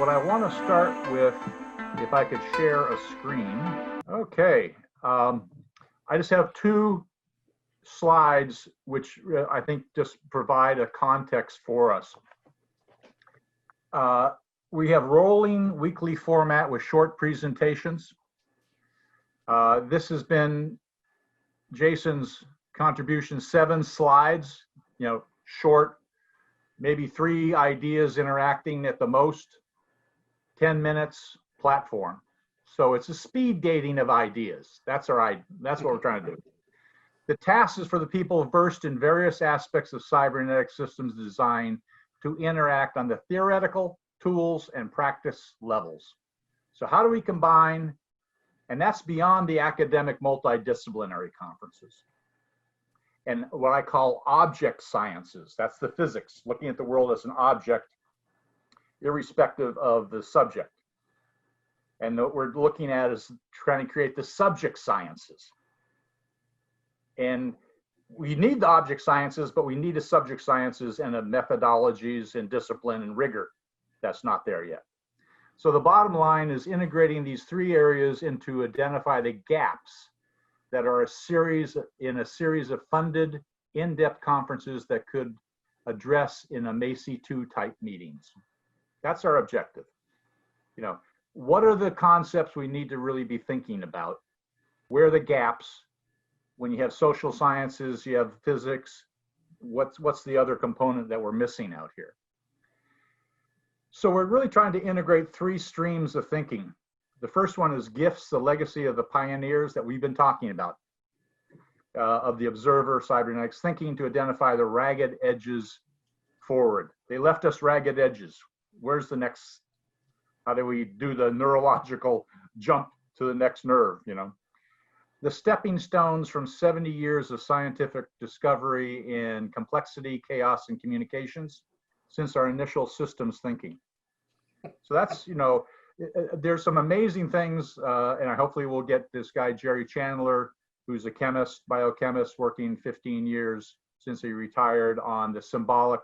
what I want to start with, if I could share a screen. Okay, I just have two slides which I think just provide a context for us. We have rolling weekly format with short presentations. This has been Jason's contribution, 7 slides, short, maybe 3 ideas interacting at the most, 10 minutes platform. So it's a speed dating of ideas. That's what we're trying to do. The task is for the people versed in various aspects of cybernetic systems design to interact on the theoretical, tools, and practice levels. So how do we combine, and that's beyond the academic multidisciplinary conferences, and what I call object sciences. That's the physics, looking at the world as an object, irrespective of the subject. And what we're looking at is trying to create the subject sciences. And we need the object sciences, but we need the subject sciences and the methodologies and discipline and rigor. That's not there yet. So the bottom line is integrating these 3 areas into identify the gaps that are in a series of funded in-depth conferences that could address in a Macy 2 type meetings. That's our objective. What are the concepts we need to really be thinking about? Where are the gaps? When you have social sciences, you have physics. What's the other component that we're missing out here? So we're really trying to integrate 3 streams of thinking. The first one is gifts, the legacy of the pioneers that we've been talking about, of the observer, cybernetics, thinking to identify the ragged edges forward. They left us ragged edges. Where's the next? How do we do the neurological jump to the next nerve, The stepping stones from 70 years of scientific discovery in complexity, chaos, and communications since our initial systems thinking. So that's, there's some amazing things, and hopefully we'll get this guy, Jerry Chandler, who's a chemist, biochemist, working 15 years since he retired on the symbolic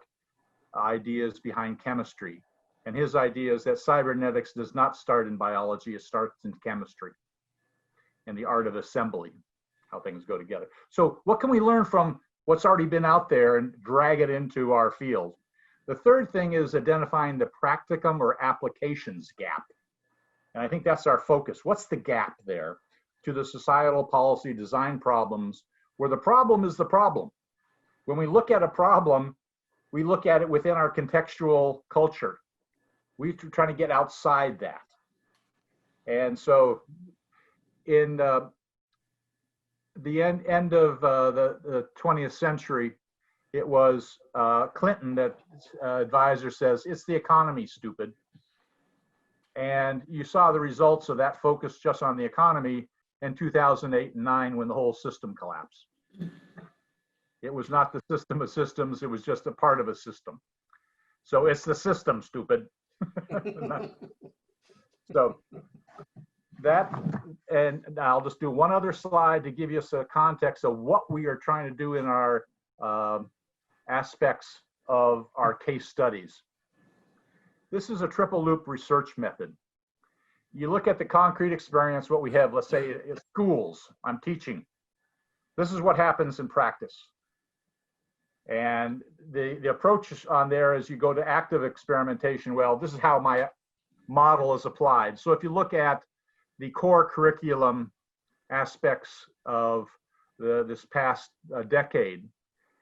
ideas behind chemistry. And his idea is that cybernetics does not start in biology, it starts in chemistry and the art of assembly, how things go together. So what can we learn from what's already been out there and drag it into our field? The third thing is identifying the practicum or applications gap. And I think that's our focus. What's the gap there to the societal policy design problems where the problem is the problem? When we look at a problem, we look at it within our contextual culture. We're trying to get outside that. And so in the end of the 20th century, it was Clinton that advisor says, it's the economy, stupid. And you saw the results of that focus just on the economy in 2008 and 9 when the whole system collapsed. It was not the system of systems, it was just a part of a system. So it's the system, stupid. So that, and I'll just do one other slide to give you a context of what we are trying to do in our aspects of our case studies. This is a triple loop research method. You look at the concrete experience, what we have, let's say it's schools, I'm teaching. This is what happens in practice. And the approach on there is you go to active experimentation. Well, this is how my model is applied. So if you look at the core curriculum aspects of this past decade,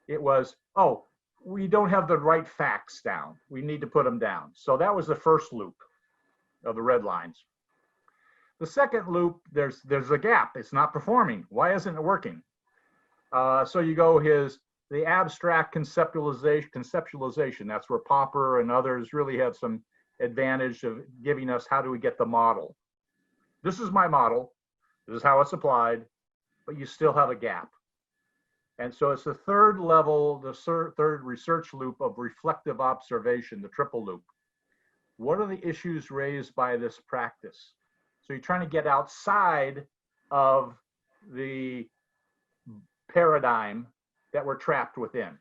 it was, oh, we don't have the right facts down. We need to put them down. So that was the first loop of the red lines. The second loop, there's a gap. It's not performing. Why isn't it working? So you go the abstract conceptualization. That's where Popper and others really have some advantage of giving us how do we get the model. This is my model. This is how it's applied, but you still have a gap. And so it's the third level, the third research loop of reflective observation, the triple loop. What are the issues raised by this practice? So you're trying to get outside of the paradigm that we're trapped within.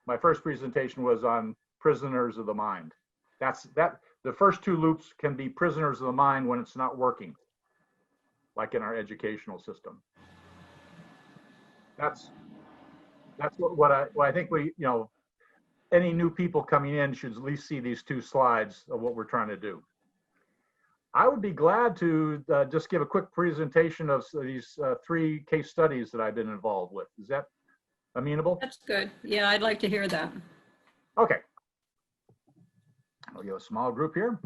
My first presentation was on prisoners of the mind. The the first two loops can be prisoners of the mind when it's not working, like in our educational system. That's what I think we, any new people coming in should at least see these two slides of what we're trying to do. I would be glad to just give a quick presentation of these 3 case studies that I've been involved with. Is that amenable? That's good. Yeah, I'd like to hear that. Okay. I'll get a small group here.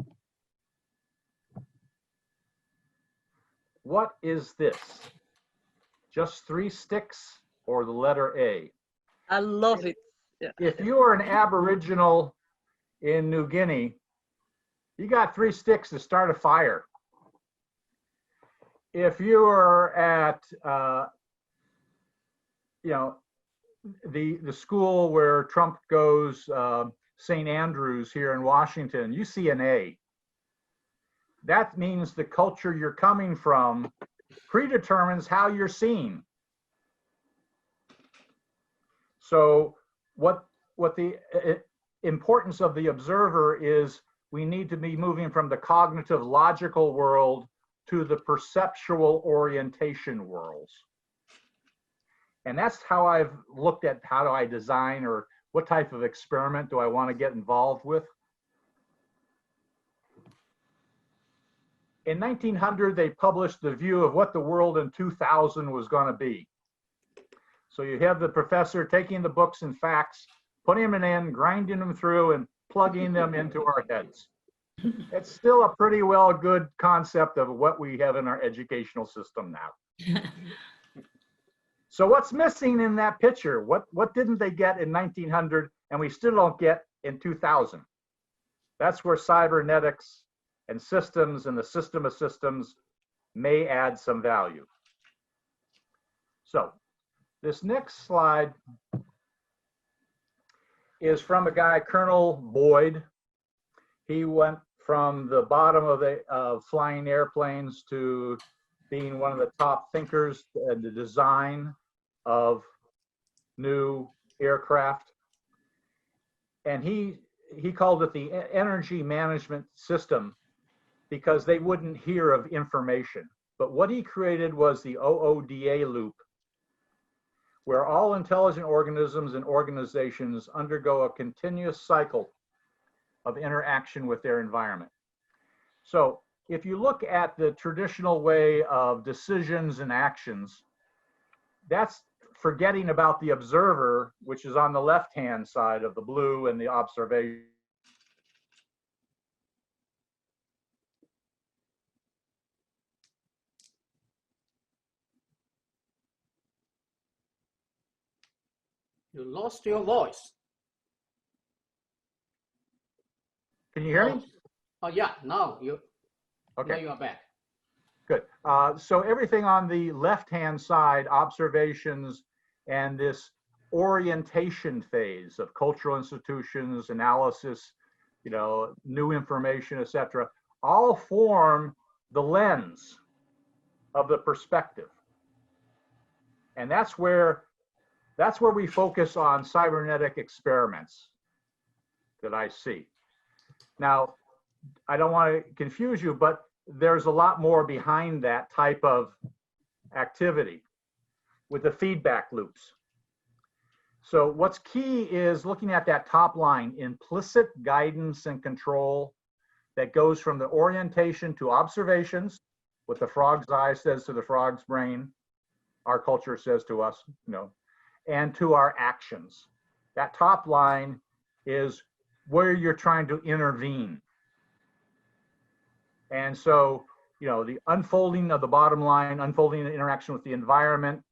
What is this? Just 3 sticks or the letter A? I love it. Yeah. If you are an Aboriginal in New Guinea, you got 3 sticks to start a fire. If you are at, the school where Trump goes, St. Andrews here in Washington, you see an A. That means the culture you're coming from predetermines how you're seen. So what the importance of the observer is, we need to be moving from the cognitive logical world to the perceptual orientation worlds. And that's how I've looked at how do I design, or what type of experiment do I want to get involved with. In 1900, they published the view of what the world in 2000 was going to be. So you have the professor taking the books and facts, putting them in, grinding them through, and plugging them into our heads. It's still a pretty well good concept of what we have in our educational system now. So what's missing in that picture? What didn't they get in 1900 and we still don't get in 2000? That's where cybernetics and systems and the system of systems may add some value. So this next slide is from a guy, Colonel Boyd. He went from the bottom of flying airplanes to being one of the top thinkers in the design of new aircraft. And he called it the energy management system because they wouldn't hear of information. But what he created was the OODA loop, where all intelligent organisms and organizations undergo a continuous cycle of interaction with their environment. So if you look at the traditional way of decisions and actions, that's forgetting about the observer, which is on the left-hand side of the blue and the observation. You lost your voice. Can you hear me? Oh yeah, now you are back. Good. So everything on the left-hand side, observations and this orientation phase of cultural institutions, analysis, new information, etc., all form the lens of the perspective. And that's where we focus on cybernetic experiments that I see. Now, I don't want to confuse you, but there's a lot more behind that type of activity with the feedback loops. So what's key is looking at that top line, implicit guidance and control, that goes from the orientation to observations, what the frog's eye says to the frog's brain, our culture says to us, and to our actions. That top line is where you're trying to intervene. And so, the unfolding of the bottom line, unfolding the interaction with the environment,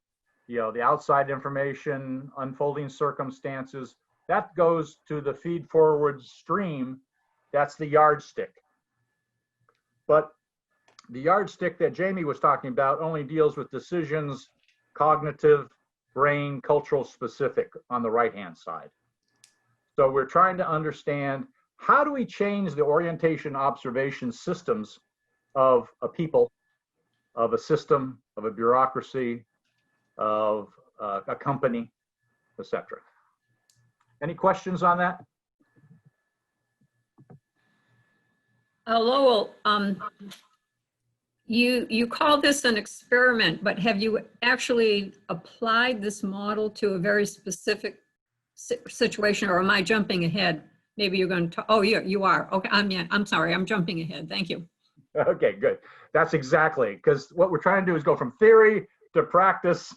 the outside information, unfolding circumstances, that goes to the feed forward stream. That's the yardstick. But the yardstick that Jamie was talking about only deals with decisions, cognitive, brain, cultural specific on the right-hand side. So we're trying to understand, how do we change the orientation observation systems of a people, of a system, of a bureaucracy, of a company, etc. Any questions on that? Lowell, you call this an experiment, but have you actually applied this model to a very specific situation, or am I jumping ahead? Maybe you're going to, oh, you are. Okay, I'm sorry, I'm jumping ahead. Thank you. Okay, good. That's exactly, because what we're trying to do is go from theory to practice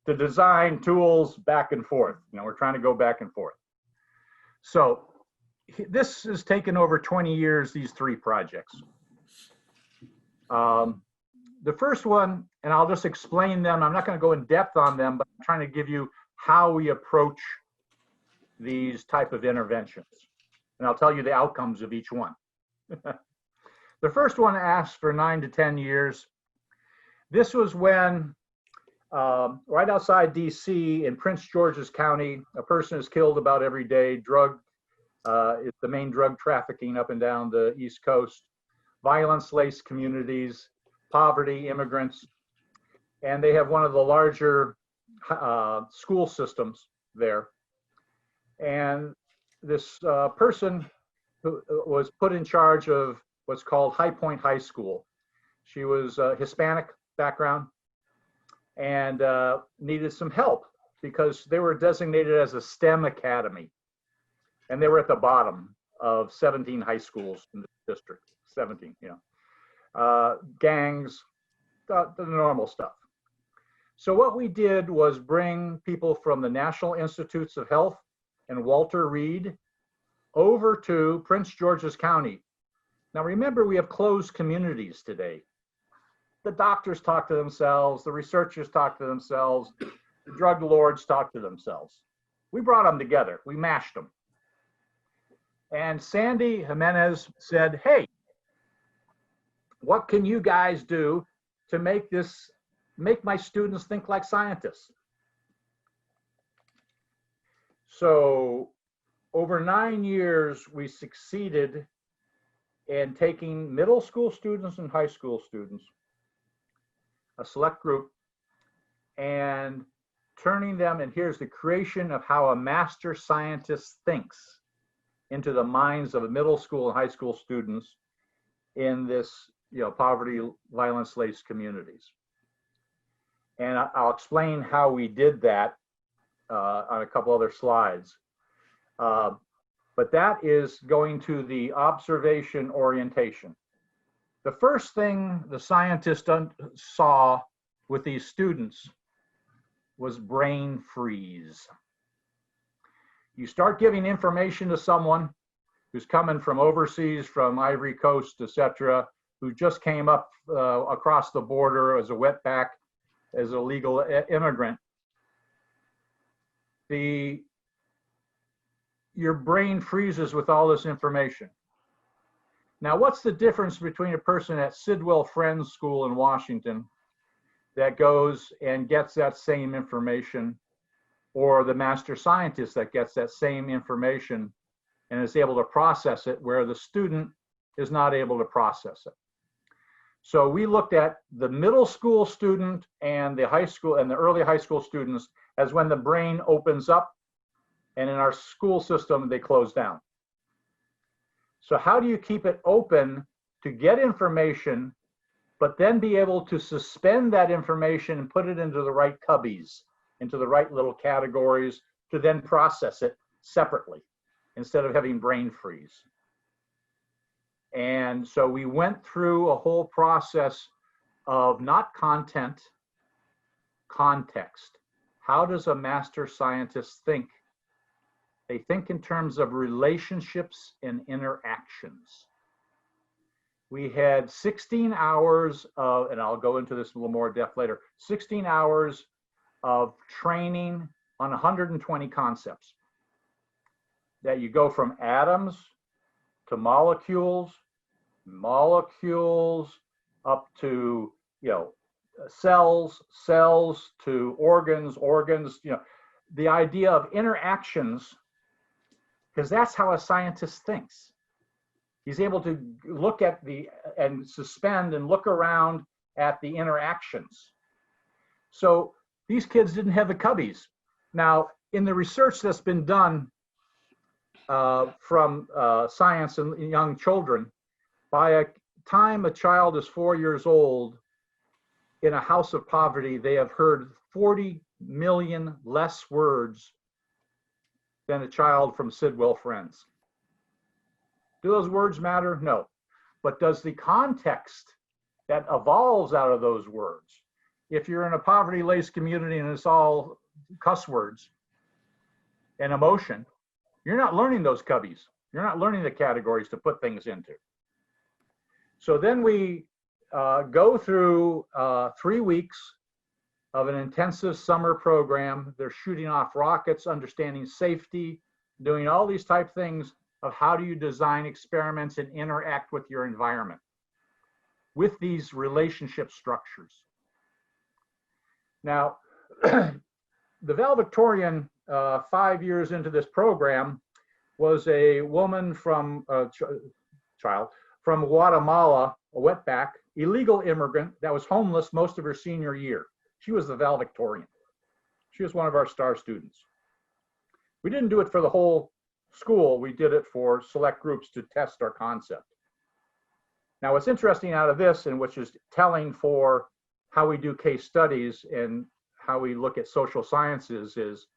to design tools back and forth. You know, we're trying to go back and forth. So this has taken over 20 years, these 3 projects. The first one, and I'll just explain them. I'm not going to go in depth on them, but I'm trying to give you how we approach these type of interventions. And I'll tell you the outcomes of each one. The first one asks for 9 to 10 years. This was when, right outside DC in Prince George's County, a person is killed about every day. It's the main drug trafficking up and down the East Coast. Violence-laced communities, poverty, immigrants, and they have one of the larger school systems there. And this person who was put in charge of what's called High Point High School. She was Hispanic background and needed some help because they were designated as a STEM academy. And they were at the bottom of 17 high schools in the district, 17, you know. Gangs, the normal stuff. So what we did was bring people from the National Institutes of Health and Walter Reed over to Prince George's County. Now remember, we have closed communities today. The doctors talk to themselves, the researchers talk to themselves, the drug lords talk to themselves. We brought them together, we mashed them. And Sandy Jimenez said, hey, what can you guys do to make my students think like scientists? So over 9 years, we succeeded in taking middle school students and high school students, a select group, and turning them, and here's the creation of how a master scientist thinks, into the minds of middle school and high school students in this, you know, poverty, violence-laced communities. And I'll explain how we did that on a couple other slides. But that is going to the observation orientation. The first thing the scientist saw with these students was brain freeze. You start giving information to someone who's coming from overseas, from Ivory Coast, etc., who just came up across the border as a wetback, as a legal immigrant. Your brain freezes with all this information. Now, what's the difference between a person at Sidwell Friends School in Washington that goes and gets that same information, or the master scientist that gets that same information and is able to process it, where the student is not able to process it? So we looked at the middle school student and the high school and the early high school students as when the brain opens up, and in our school system, they close down. So how do you keep it open to get information, but then be able to suspend that information and put it into the right cubbies, into the right little categories, to then process it separately instead of having brain freeze? And so we went through a whole process of not content, context. How does a master scientist think? They think in terms of relationships and interactions. We had 16 hours of, and I'll go into this a little more depth later, 16 hours of training on 120 concepts. That you go from atoms to molecules, molecules up to, you know, cells, cells to organs, organs, you know, the idea of interactions, because that's how a scientist thinks. He's able to look at and suspend and look around at the interactions. So these kids didn't have the cubbies. Now, in the research that's been done from science and young children, By a time a child is 4 years old in a house of poverty, they have heard 40 million less words than a child from Sidwell Friends. Do those words matter? No. But does the context that evolves out of those words, if you're in a poverty-laced community and it's all cuss words and emotion, you're not learning those cubbies. You're not learning the categories to put things into. So then we go through 3 weeks of an intensive summer program. They're shooting off rockets, understanding safety, doing all these type things of how do you design experiments and interact with your environment with these relationship structures. Now, the valedictorian 5 years into this program was a woman from child from Guatemala, a wetback, illegal immigrant that was homeless most of her senior year. She was the valedictorian. She was one of our star students. We didn't do it for the whole school. We did it for select groups to test our concept. Now, what's interesting out of this, and which is telling for how we do case studies and how we look at social sciences, is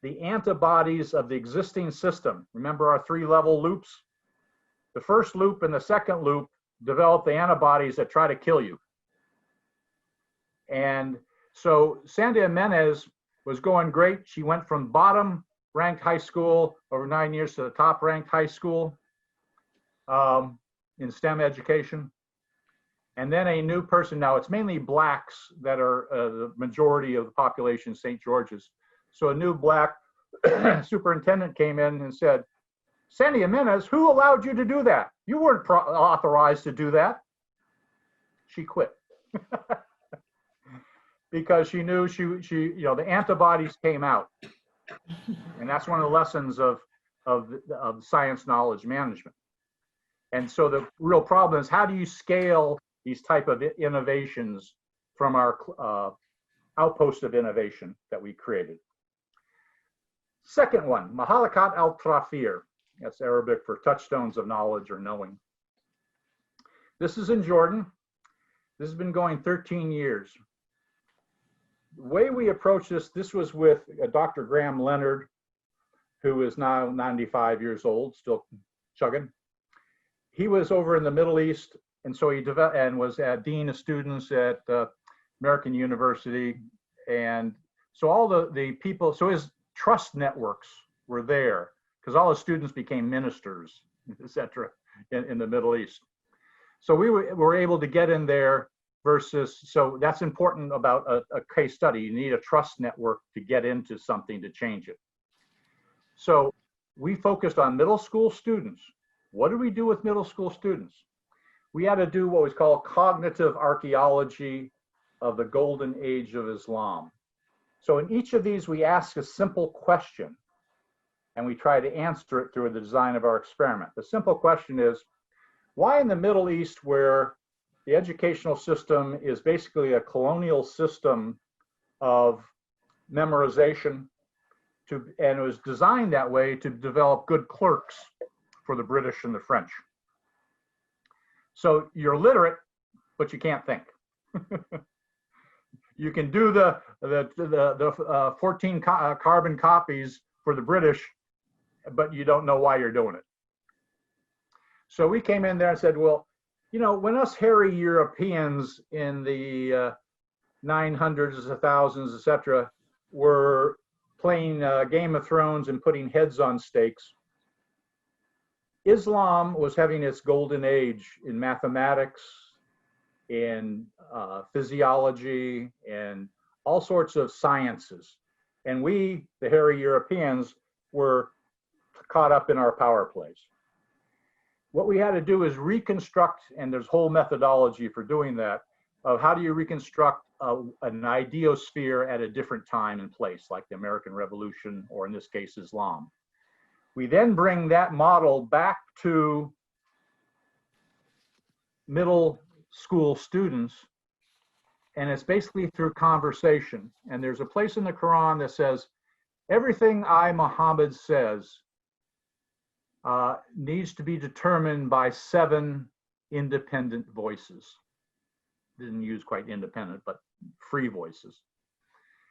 the antibodies of the existing system. Remember our 3-level loops? The first loop and the second loop develop the antibodies that try to kill you. And so Sandy Jimenez was going great. She went from bottom ranked high school over 9 years to the top ranked high school in STEM education. And then a new person, now it's mainly blacks that are the majority of the population in St. George's. So a new black superintendent came in and said, Sandy Jimenez, who allowed you to do that? You weren't authorized to do that. She quit. Because she knew the antibodies came out. And that's one of the lessons of science knowledge management. And so the real problem is, how do you scale these type of innovations from our outpost of innovation that we created? Second one, Mahalakat al-Trafir. That's Arabic for touchstones of knowledge or knowing. This is in Jordan. This has been going 13 years. The way we approach this was with Dr. Graham Leonard, who is now 95 years old, still chugging. He was over in the Middle East, and so he developed and was dean of students at American University. And so all the people, so his trust networks were there, because all the students became ministers, etc., in the Middle East. So we were able to get in there versus, so that's important about a case study. You need a trust network to get into something to change it. So we focused on middle school students. What do we do with middle school students? We had to do what was called cognitive archaeology of the golden age of Islam. So in each of these, we ask a simple question, and we try to answer it through the design of our experiment. The simple question is, why in the Middle East, where the educational system is basically a colonial system of memorization, and it was designed that way to develop good clerks for the British and the French. So you're literate, but you can't think. You can do the 14 carbon copies for the British, but you don't know why you're doing it. So we came in there and said, well, when us hairy Europeans in the 900s, 1000s, etc., were playing Game of Thrones and putting heads on stakes, Islam was having its golden age in mathematics, in physiology, and all sorts of sciences. And we, the hairy Europeans, were caught up in our power plays. What we had to do is reconstruct, and there's whole methodology for doing that, of how do you reconstruct an ideosphere at a different time and place, like the American Revolution, or in this case, Islam. We then bring that model back to middle school students, and it's basically through conversation. And there's a place in the Quran that says, everything Muhammad says needs to be determined by 7 independent voices. Didn't use quite independent, but free voices.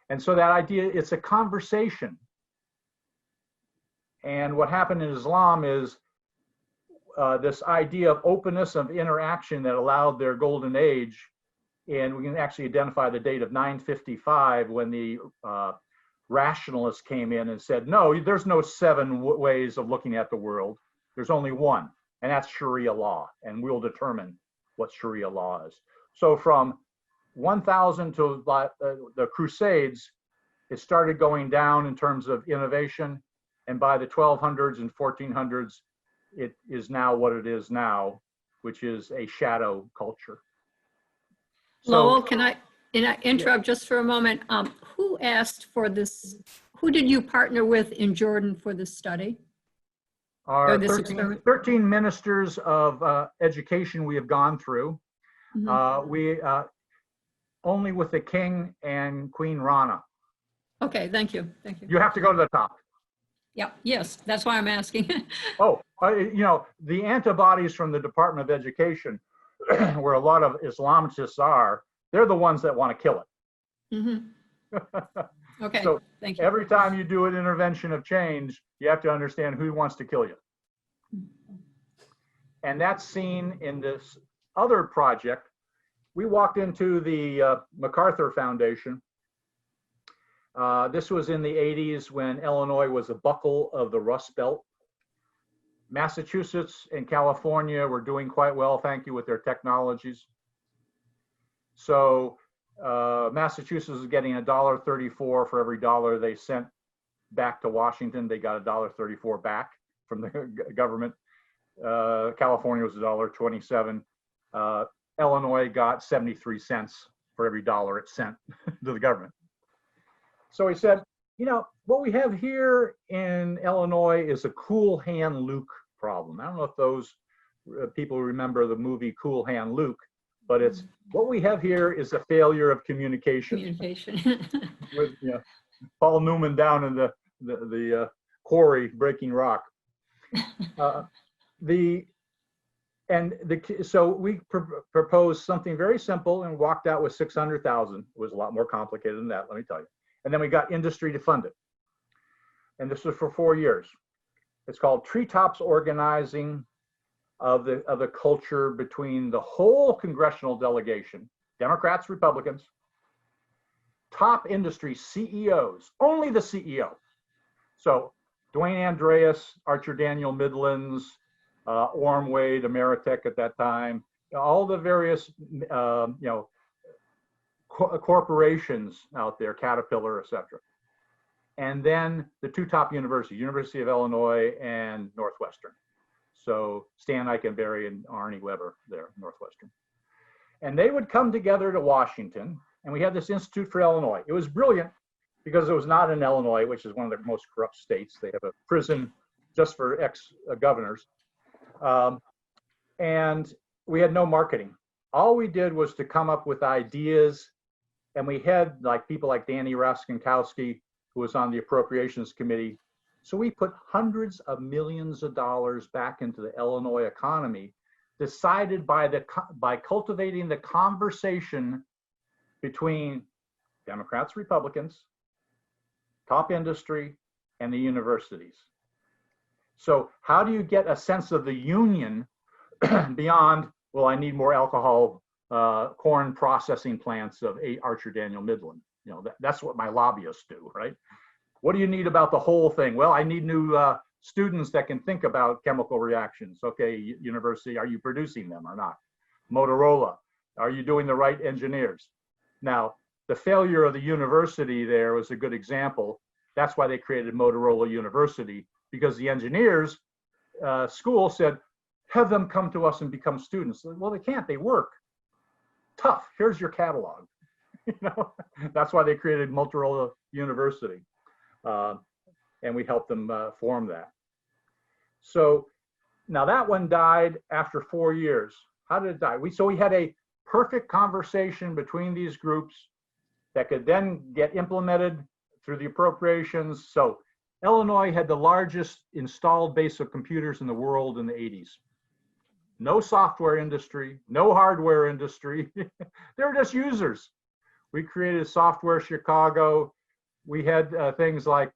And so that idea, it's a conversation. And what happened in Islam is this idea of openness of interaction that allowed their golden age. And we can actually identify the date of 955 when the rationalists came in and said, no, there's no 7 ways of looking at the world. There's only one, and that's Sharia law. And we'll determine what Sharia law is. So from 1000 to the Crusades, it started going down in terms of innovation. And by the 1200s and 1400s, it is now what it is now, which is a shadow culture. Lowell, can I interrupt just for a moment? Who asked for this? Who did you partner with in Jordan for this study? Our this 13 ministers of education we have gone through. We only with the king and Queen Rana. Okay, thank you. Thank you. You have to go to the top. Yeah, yes, that's why I'm asking. Oh, you know, the antibodies from the Department of Education, where a lot of Islamists are, they're the ones that want to kill it. Okay, So thank you. every time you do an intervention of change, you have to understand who wants to kill you. And that's seen in this other project. We walked into the MacArthur Foundation. This was in the 80s when Illinois was a buckle of the Rust Belt. Massachusetts and California were doing quite well, thank you, with their technologies. So Massachusetts is getting $1.34 for every dollar they sent back to Washington. They got $1.34 back from the government. California was $1.27. Illinois got 73 cents for every dollar it sent to the government. So he said, you know, what we have here in Illinois is a cool hand Luke problem. I don't know if those people remember the movie Cool Hand Luke, but it's what we have here is a failure of communication. With, you know, Paul Newman down in the quarry breaking rock. So we proposed something very simple and walked out with 600,000. It was a lot more complicated than that, let me tell you. And then we got industry to fund it. And this was for 4 years. It's called Treetops Organizing of the culture between the whole congressional delegation, Democrats, Republicans, top industry CEOs, only the CEO. So Dwayne Andreas, Archer Daniel Midlands, Orm Wade, Ameritech at that time, all the various, corporations out there, Caterpillar, etc. And then the 2 top universities, University of Illinois and Northwestern. So Stan Eikenberry and Arnie Weber there, Northwestern. And they would come together to Washington, and we had this Institute for Illinois. It was brilliant because it was not in Illinois, which is one of the most corrupt states. They have a prison just for ex-governors. And we had no marketing. All we did was to come up with ideas, and we had like people like Danny Raskinkowski, who was on the Appropriations Committee. So we put hundreds of millions of dollars back into the Illinois economy, decided by cultivating the conversation between Democrats, Republicans, top industry, and the universities. So how do you get a sense of the union beyond, well, I need more alcohol, corn processing plants of Archer Daniel Midland. You know, that's what my lobbyists do, right? What do you need about the whole thing? Well, I need new students that can think about chemical reactions. Okay, university, are you producing them or not? Motorola, are you doing the right engineers? Now, the failure of the university there was a good example. That's why they created Motorola University, because the engineers school said, have them come to us and become students. Well, they can't, they work. Tough, here's your catalog. You know, that's why they created Motorola University. And we helped them form that. So now that one died after 4 years. How did it die? So we had a perfect conversation between these groups that could then get implemented through the appropriations. So Illinois had the largest installed base of computers in the world in the 80s. no software industry, no hardware industry. They were just users. We created Software Chicago. We had things like,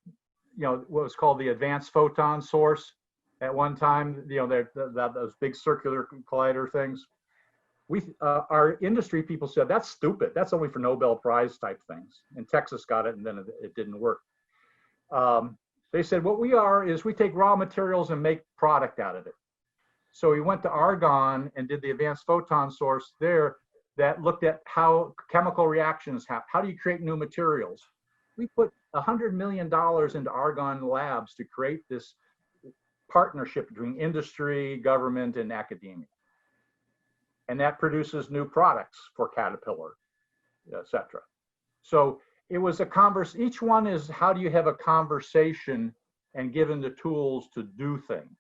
what was called the Advanced Photon Source at one time, those big circular collider things. Our industry people said, that's stupid. That's only for Nobel Prize type things. And Texas got it, and then it didn't work. They said, what we are is we take raw materials and make product out of it. So we went to Argonne and did the Advanced Photon Source there that looked at how chemical reactions happen. How do you create new materials? We put $100 million into Argonne labs to create this partnership between industry, government, and academia. And that produces new products for Caterpillar, et cetera. So it was each one is, how do you have a conversation and given the tools to do things?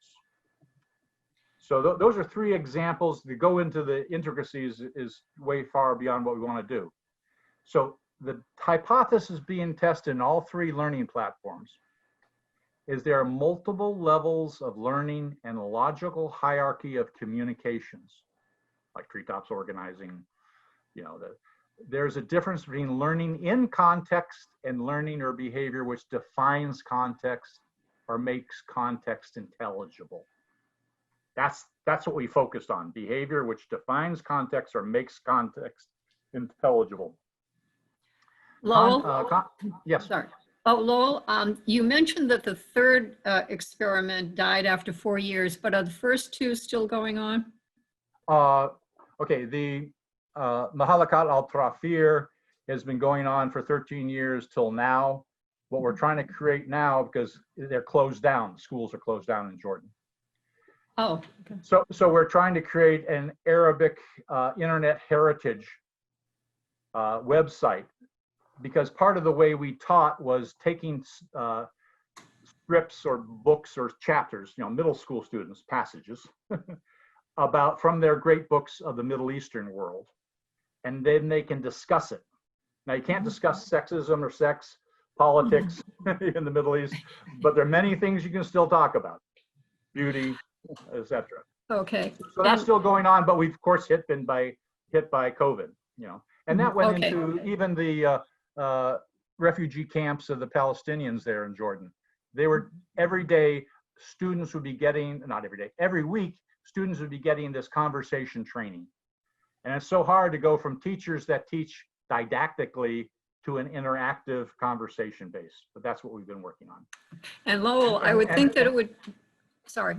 So those are three examples. To go into the intricacies is way far beyond what we want to do. So the hypothesis being tested in all three learning platforms is there are multiple levels of learning and a logical hierarchy of communications, like treetops organizing. There's a difference between learning in context and learning or behavior which defines context or makes context intelligible. That's what we focused on, behavior which defines context or makes context intelligible. Lowell? Yes. Sorry. Oh, Lowell, you mentioned that the third experiment died after 4 years, but are the first two still going on? Okay, the Mahalakat al-Trafir has been going on for 13 years till now. What we're trying to create now, because they're closed down, schools are closed down in Jordan. Oh, okay. So we're trying to create an Arabic internet heritage website, because part of the way we taught was taking scripts or books or chapters, middle school students, passages, from their great books of the Middle Eastern world. And then they can discuss it. Now, you can't discuss sexism or sex, politics in the Middle East, but there are many things you can still talk about. Beauty, etc. Okay. So that's still going on, but we've of course hit by COVID, and that went into even the refugee camps of the Palestinians there in Jordan. They were every day students would be getting, not every day, every week students would be getting this conversation training, and it's so hard to go from teachers that teach didactically to an interactive conversation base. But that's what we've been working on. And Lowell, I would think that it would. Sorry.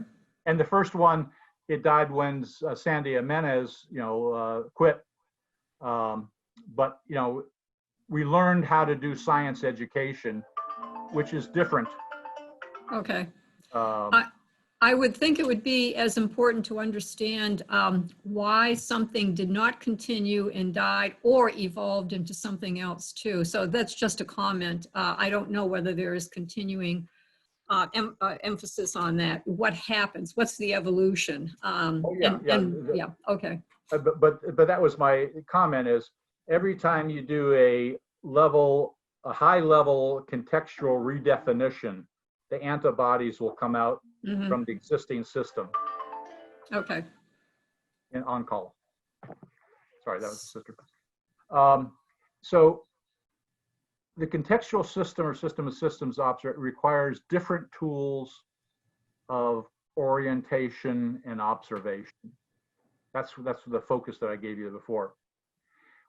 And the first one, it died when Sandy Jimenez, quit. But we learned how to do science education, which is different. Okay. I would think it would be as important to understand why something did not continue and died or evolved into something else too. So that's just a comment. I don't know whether there is continuing emphasis on that. What happens? What's the evolution? Okay. But that was my comment, is every time you do a high level contextual redefinition, the antibodies will come out from the existing system. Okay. And on call. Sorry, that was the sister. So the contextual system or system of systems requires different tools of orientation and observation. That's the focus that I gave you before.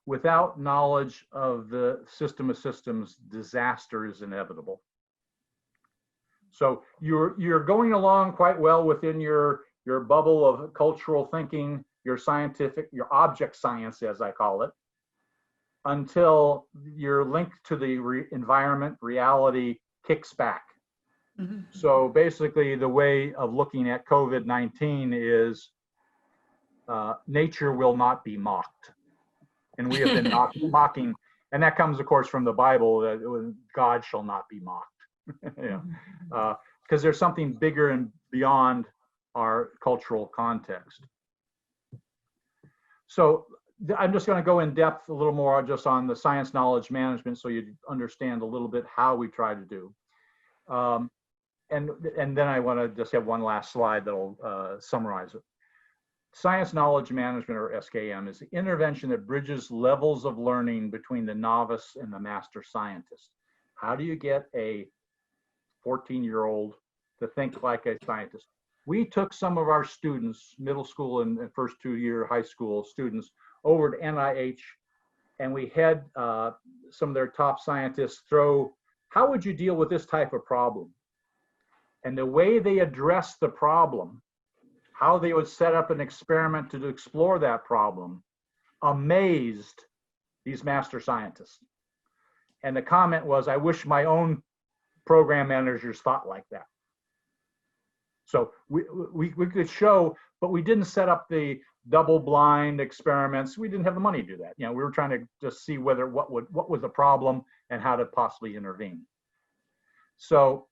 Without knowledge of the system of systems, disaster is inevitable. So you're going along quite well within your bubble of cultural thinking, your object science, as I call it, until you're linked to the environment, reality kicks back. So basically the way of looking at COVID-19 is nature will not be mocked. And we have been mocking, and that comes of course from the Bible, that God shall not be mocked. Because there's something bigger and beyond our cultural context. So I'm just going to go in depth a little more just on the science knowledge management, so you understand a little bit how we try to do. And then I want to just have one last slide that'll summarize it. Science knowledge management, or SKM, is the intervention that bridges levels of learning between the novice and the master scientist. How do you get a 14-year-old to think like a scientist? We took some of our students, middle school and first 2-year high school students, over to NIH, and we had some of their top scientists throw, how would you deal with this type of problem? And the way they addressed the problem, how they would set up an experiment to explore that problem, amazed these master scientists. And the comment was, I wish my own program managers thought like that. So we could show, but we didn't set up the double-blind experiments. We didn't have the money to do that. You know, we were trying to just see whether what was the problem and how to possibly intervene. So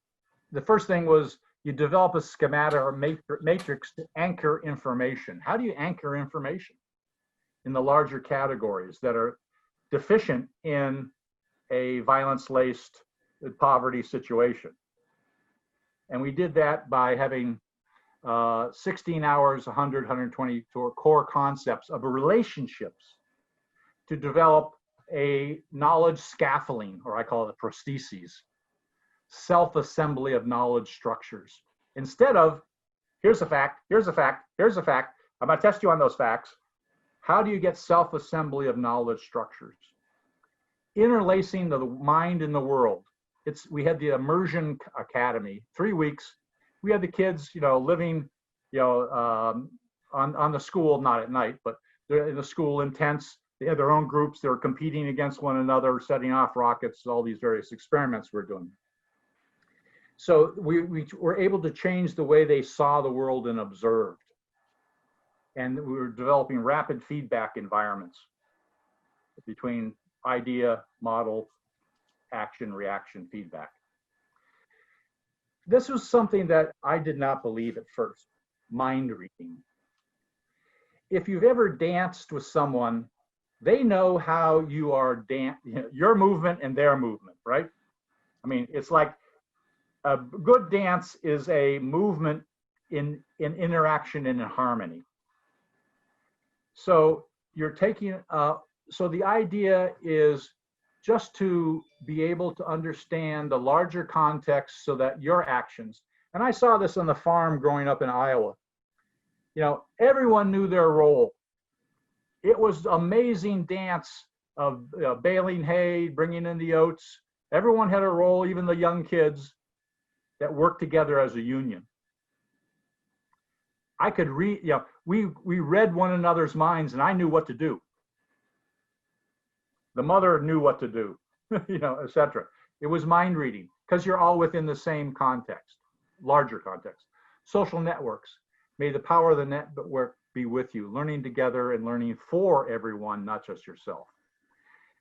the first thing was you develop a schematic or matrix to anchor information. How do you anchor information in the larger categories that are deficient in a violence-laced poverty situation? And we did that by having 16 hours, 100, 120 core concepts of relationships to develop a knowledge scaffolding, or I call it prostheses, self-assembly of knowledge structures. Instead of, here's a fact, here's a fact, here's a fact, I'm gonna test you on those facts. How do you get self-assembly of knowledge structures? Interlacing the mind and the world. We had the Immersion Academy, 3 weeks. We had the kids, you know, living, you know, on the school, not at night, but they're in the school in tents. They had their own groups. They were competing against one another, setting off rockets, all these various experiments we're doing. So we were able to change the way they saw the world and observed. And we were developing rapid feedback environments between idea, model, action, reaction, feedback. This was something that I did not believe at first, mind reading. If you've ever danced with someone, they know how you are your movement and their movement, right? I mean, it's like a good dance is a movement in interaction and in harmony. So you're taking, so the idea is just to be able to understand the larger context so that your actions, and I saw this on the farm growing up in Iowa, you know, everyone knew their role. It was amazing dance of baling hay, bringing in the oats. Everyone had a role, even the young kids that worked together as a union. I could read, you know, we read one another's minds and I knew what to do. The mother knew what to do, you know, etc. It was mind reading because you're all within the same context, larger context. Social networks. May the power of the network be with you, learning together and learning for everyone, not just yourself.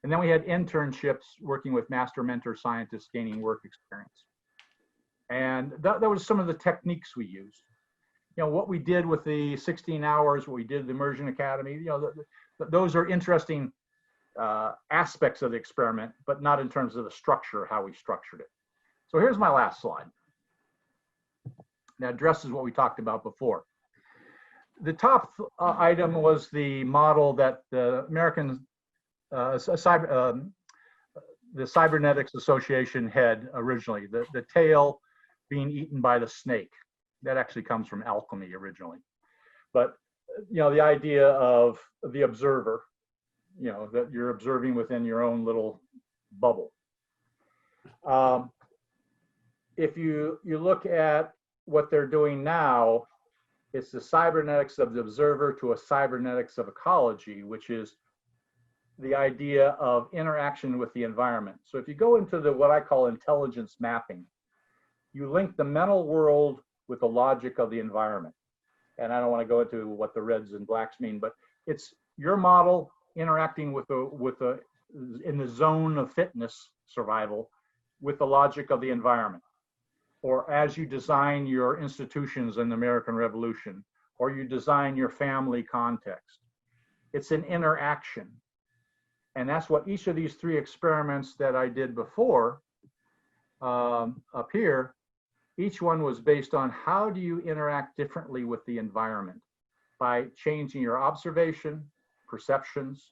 And then we had internships working with master mentor scientists gaining work experience. And that was some of the techniques we used. You know, what we did with the 16 hours, what we did at the Immersion Academy, you know, those are interesting aspects of the experiment, but not in terms of the structure, how we structured it. So here's my last slide. That addresses what we talked about before. The top item was the model that the American, the Cybernetics Association had originally, the tail being eaten by the snake. That actually comes from alchemy originally. But, you know, the idea of the observer, you know, that you're observing within your own little bubble. If you look at what they're doing now, it's the cybernetics of the observer to a cybernetics of ecology, which is the idea of interaction with the environment. So if you go into the what I call intelligence mapping, you link the mental world with the logic of the environment. And I don't want to go into what the reds and blacks mean, but it's your model interacting with in the zone of fitness survival with the logic of the environment. Or as you design your institutions in the American Revolution, or you design your family context. It's an interaction. And that's what each of these 3 experiments that I did before up here, each one was based on how do you interact differently with the environment. by changing your observation, perceptions,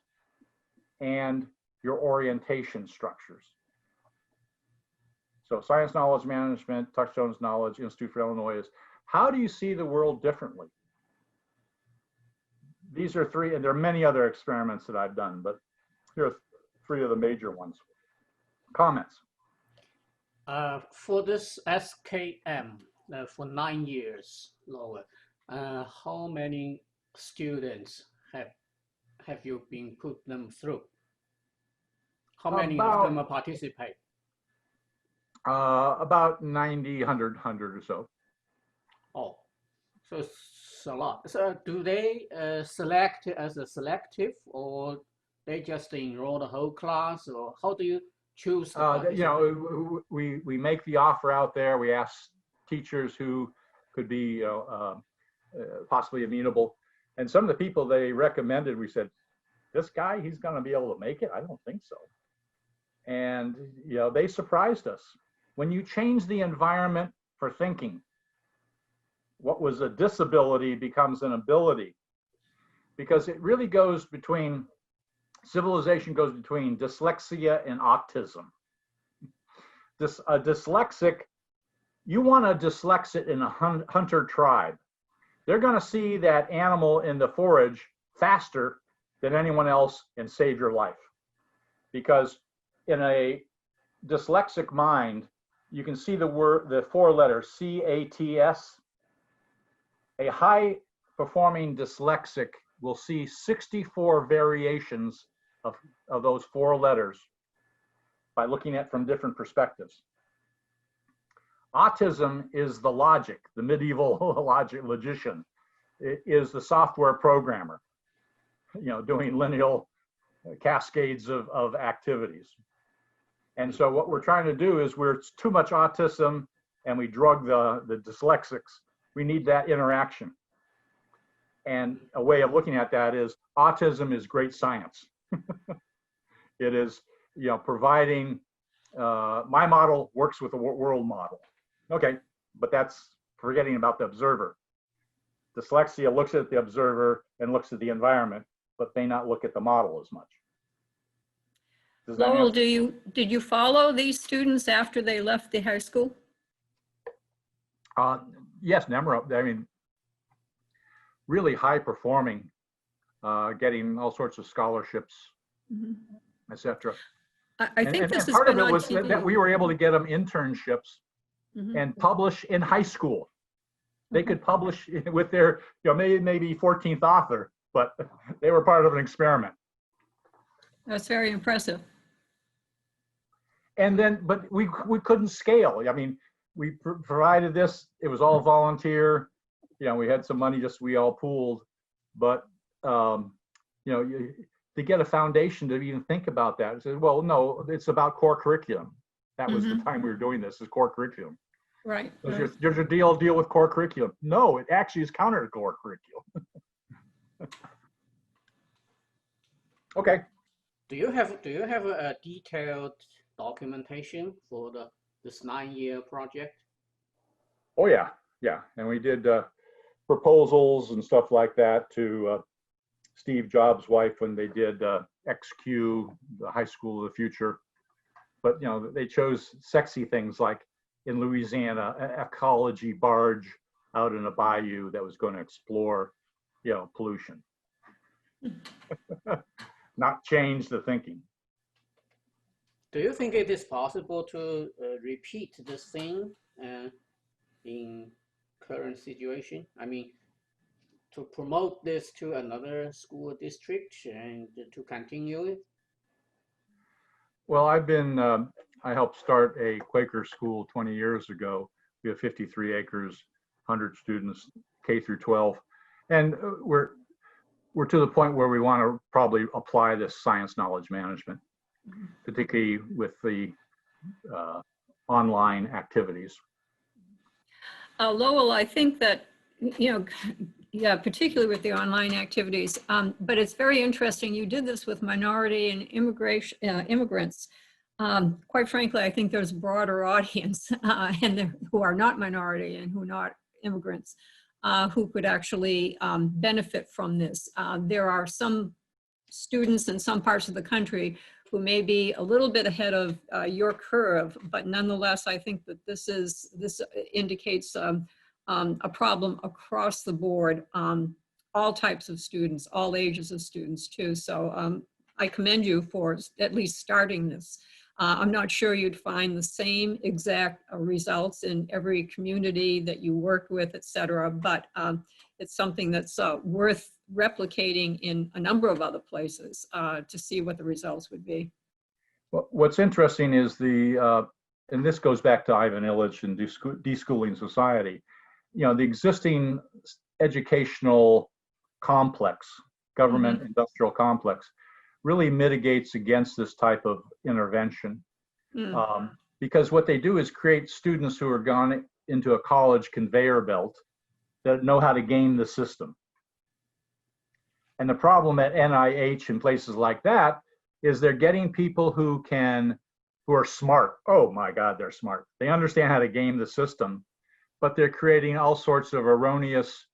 and your orientation structures. So science knowledge management, Touchstone's knowledge, Institute for Illinois is, how do you see the world differently? These are three, and there are many other experiments that I've done, but here are three of the major ones. Comments? For this SKM, for 9 years, Lowell, how many students have you been put them through? How many of them participate? About 90, 100 or so. Oh, so it's a lot. So do they select as a selective, or they just enroll the whole class, or how do you choose? You know, we make the offer out there. We ask teachers who could be possibly amenable, and some of the people they recommended, we said, this guy, he's going to be able to make it? I don't think so. And you know, they surprised us. When you change the environment for thinking, what was a disability becomes an ability, because it really goes between, civilization goes between dyslexia and autism. A dyslexic, you want a dyslexic in a hunter tribe. They're going to see that animal in the forage faster than anyone else and save your life. Because in a dyslexic mind, you can see the word, the four letters CATS. A high performing dyslexic will see 64 variations of those four letters by looking at from different perspectives. Autism is the logic, the medieval logician. It is the software programmer, you know, doing lineal cascades of activities. And so what we're trying to do is, where it's too much autism and we drug the dyslexics, we need that interaction. And a way of looking at that is, autism is great science. It is, you know, providing, my model works with the world model. Okay, but that's forgetting about the observer. Dyslexia looks at the observer and looks at the environment, but may not look at the model as much. Does that Lowell, answer? did you follow these students after they left the high school? Yes, I mean, really high performing, getting all sorts of scholarships, etc. I think this has part of been it on was TV. that we were able to get them internships and publish in high school. They could publish with their, you know, maybe 14th author, but they were part of an experiment. That's very impressive. And then, but we couldn't scale. I mean, we provided this, it was all volunteer. You know, we had some money, just we all pooled, but you know, to get a foundation to even think about that, I said, well, no, it's about core curriculum. That was the time we were doing this, is core curriculum. Right. There's your deal with core curriculum. No, it actually is counter to core curriculum. Okay. Do you have a detailed documentation for this 9-year project? Oh yeah, yeah, and we did proposals and stuff like that to Steve Jobs' wife when they did XQ, the High School of the Future. But you know, they chose sexy things like, in Louisiana, an ecology barge out in a bayou that was going to explore, you know, pollution. Not change the thinking. Do you think it is possible to repeat this thing in current situation? I mean, to promote this to another school district and to continue it? Well, I helped start a Quaker school 20 years ago. We have 53 acres, 100 students, K through 12. And we're to the point where we want to probably apply this science knowledge management, particularly with the online activities. Lowell, I think that, you know, yeah, particularly with the online activities, but it's very interesting. You did this with minority and immigrants. Quite frankly, I think there's a broader audience who are not minority and who are not immigrants. who could actually benefit from this. There are some students in some parts of the country who may be a little bit ahead of your curve, but nonetheless, I think that this indicates a problem across the board, all types of students, all ages of students too. So I commend you for at least starting this. I'm not sure you'd find the same exact results in every community that you work with, et cetera, but it's something that's worth replicating in a number of other places to see what the results would be. Well, what's interesting is and this goes back to Ivan Illich and deschooling society, the existing educational complex, government industrial complex, really mitigates against this type of intervention. Because what they do is create students who are gone into a college conveyor belt that know how to game the system. And the problem at NIH and places like that is they're getting people who are smart. Oh my God, they're smart. They understand how to game the system, but they're creating all sorts of erroneous,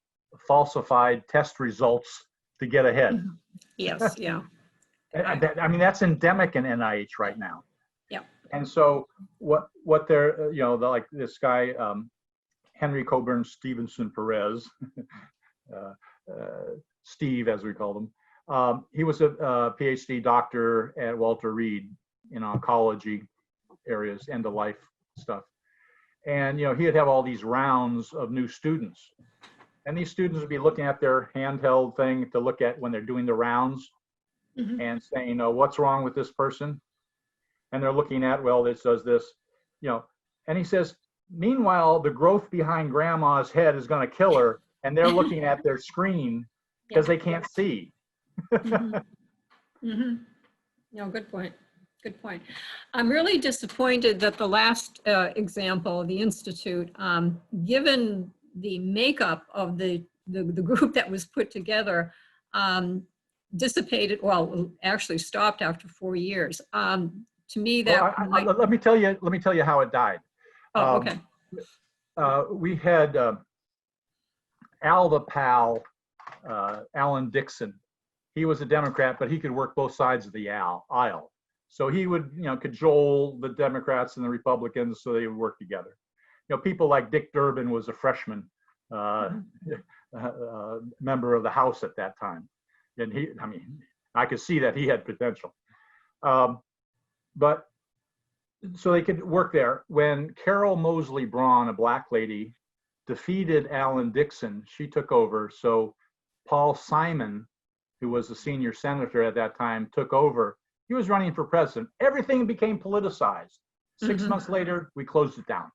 falsified test results to get ahead. Yes, yeah. I mean, that's endemic in NIH right now. Yeah. And so what they're, like this guy, Henry Coburn Stevenson Perez, Steve, as we called him, he was a PhD doctor at Walter Reed in oncology areas, end of life stuff. And, he'd have all these rounds of new students. And these students would be looking at their handheld thing to look at when they're doing the rounds and saying, what's wrong with this person? And they're looking at, well, this does this, and he says, meanwhile, the growth behind grandma's head is going to kill her. And they're looking at their screen because they can't see. No, good point. Good point. I'm really disappointed that the last example, the Institute, given the makeup of the group that was put together, dissipated, well, actually stopped after 4 years. To me, that let me tell you how it died. Oh, okay. We had Al the Pal, Alan Dixon. He was a Democrat, but he could work both sides of the aisle. So he would, cajole the Democrats and the Republicans so they would work together. People like Dick Durbin was a freshman member of the House at that time. And I could see that he had potential. But so they could work there. When Carol Moseley Braun, a black lady, defeated Alan Dixon, she took over. So Paul Simon, who was the senior senator at that time, took over. He was running for president. Everything became politicized. 6 months later, we closed it down.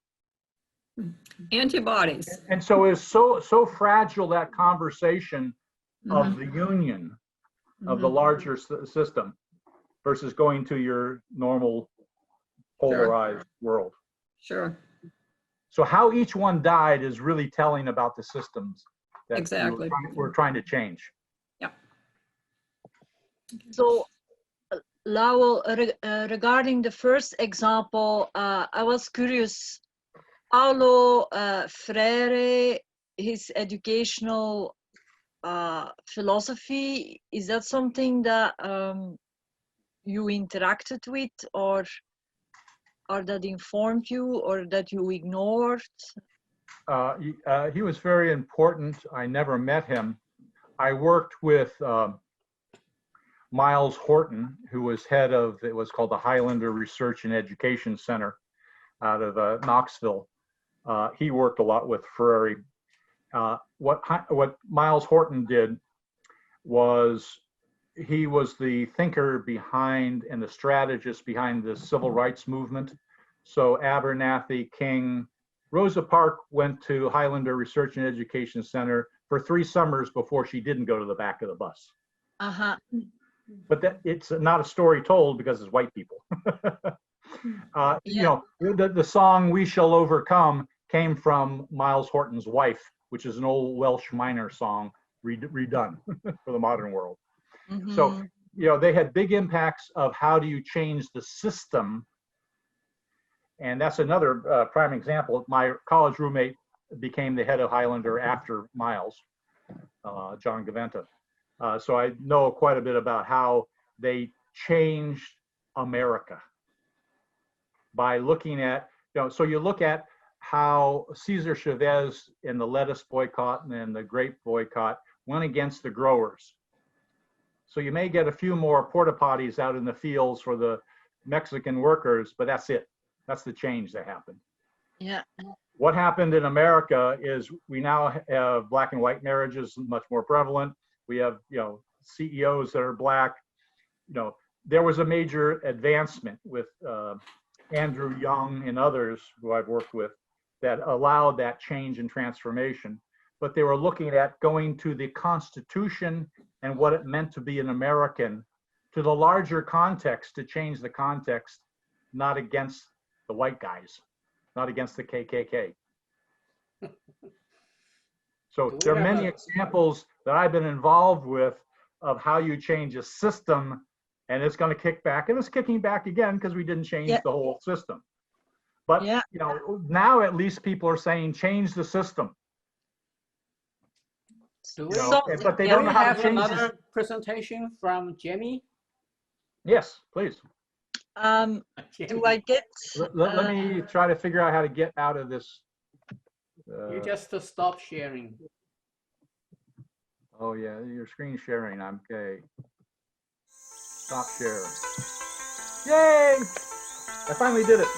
Antibodies. And so it's so fragile, that conversation of the union of the larger system versus going to your normal polarized world. Sure. So how each one died is really telling about the systems that exactly we're trying to change. Yeah. So Lowell, regarding the first example, I was curious, Paulo Freire, his educational philosophy, is that something that you interacted with, or that informed you, or that you ignored? He was very important. I never met him. I worked with Miles Horton, who was head of, it was called the Highlander Research and Education Center out of Knoxville. He worked a lot with Freire. What Miles Horton did was, he was the thinker behind and the strategist behind the civil rights movement. So Abernathy, King, Rosa Parks went to Highlander Research and Education Center for 3 summers before she didn't go to the back of the bus. But it's not a story told because it's white people. The song "We Shall Overcome" came from Miles Horton's wife, which is an old Welsh miner song redone for the modern world. So, they had big impacts of how do you change the system. And that's another prime example. My college roommate, became the head of Highlander after Miles, John Gaventa. So I know quite a bit about how they changed America by looking at, so you look at how Cesar Chavez in the lettuce boycott and then the grape boycott went against the growers. So you may get a few more porta potties out in the fields for the Mexican workers, but that's it. That's the change that happened. Yeah. What happened in America is we now have black and white marriages much more prevalent. We have, CEOs that are black. There was a major advancement with Andrew Young and others who I've worked with that allowed that change and transformation. But they were looking at going to the Constitution and what it meant to be an American, to the larger context, to change the context, not against the white guys, not against the KKK. So there are many examples that I've been involved with of how you change a system and it's going to kick back, and it's kicking back again because we didn't change the whole system. But now at least people are saying change the system. But they don't know how to change another presentation from Jamie? Yes, please. Do I get? Let me try to figure out how to get out of this. You just stop sharing. Oh yeah, your screen sharing. I'm okay. Stop sharing. Yay! I finally did it.